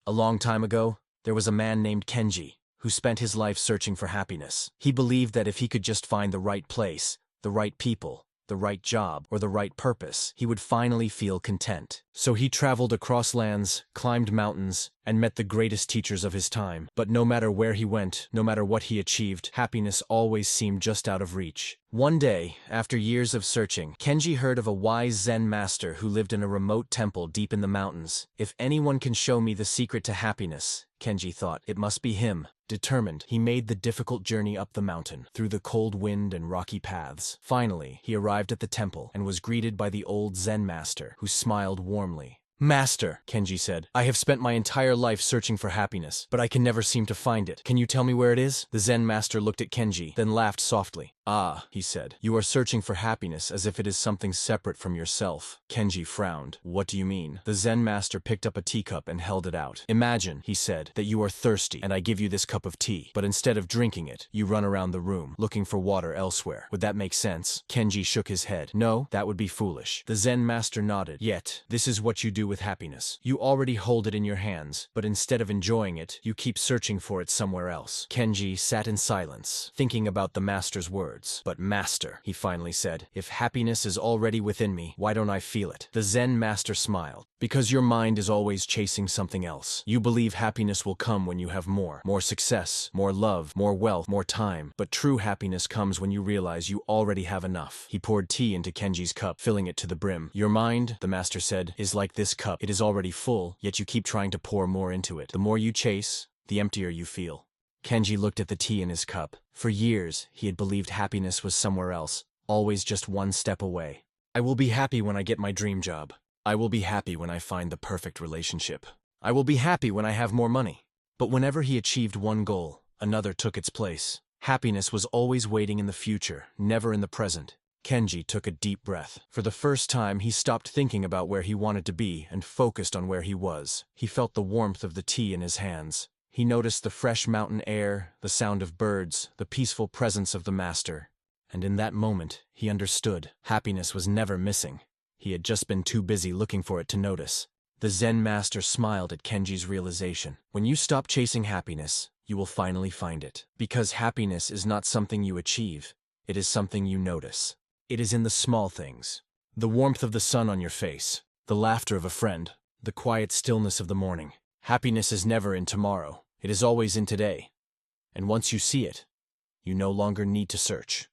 A long time ago, there was a man named Kenji, who spent his life searching for happiness. He believed that if he could just find the right place, the right people, the right job, or the right purpose, he would finally feel content. So he traveled across lands, climbed mountains, and met the greatest teachers of his time. But no matter where he went, no matter what he achieved, happiness always seemed just out of reach. One day, after years of searching, Kenji heard of a wise Zen master who lived in a remote temple deep in the mountains. If anyone can show me the secret to happiness, Kenji thought, it must be him. Determined, he made the difficult journey up the mountain, through the cold wind and rocky paths. Finally, he arrived at the temple and was greeted by the old Zen master, who smiled warmly. "Master," Kenji said, "I have spent my entire life searching for happiness, but I can never seem to find it. Can you tell me where it is?" The Zen master looked at Kenji, then laughed softly. "Ah," he said, "you are searching for happiness as if it is something separate from yourself." Kenji frowned. "What do you mean?" The Zen master picked up a teacup and held it out. "Imagine," he said, "that you are thirsty, and I give you this cup of tea. But instead of drinking it, you run around the room, looking for water elsewhere. Would that make sense?" Kenji shook his head. "No, that would be foolish." The Zen master nodded. "Yet, this is what you do with happiness. You already hold it in your hands, but instead of enjoying it, you keep searching for it somewhere else." Kenji sat in silence, thinking about the master's words. "But master," he finally said, "if happiness is already within me, why don't I feel it?" The Zen master smiled. "Because your mind is always chasing something else. You believe happiness will come when you have more success, more love, more wealth, more time. But true happiness comes when you realize you already have enough." He poured tea into Kenji's cup, filling it to the brim. "Your mind," the master said, "is like this cup. It is already full, yet you keep trying to pour more into it. The more you chase, the emptier you feel." Kenji looked at the tea in his cup. For years, he had believed happiness was somewhere else, always just one step away. "I will be happy when I get my dream job. I will be happy when I find the perfect relationship. I will be happy when I have more money." But whenever he achieved one goal, another took its place. Happiness was always waiting in the future, never in the present. Kenji took a deep breath. For the first time, he stopped thinking about where he wanted to be and focused on where he was. He felt the warmth of the tea in his hands. He noticed the fresh mountain air, the sound of birds, the peaceful presence of the master. And in that moment, he understood. Happiness was never missing. He had just been too busy looking for it to notice. The Zen master smiled at Kenji's realization. When you stop chasing happiness, you will finally find it. Because happiness is not something you achieve. It is something you notice. It is in the small things. The warmth of the sun on your face, the laughter of a friend, the quiet stillness of the morning. Happiness is never in tomorrow. It is always in today. And once you see it, you no longer need to search.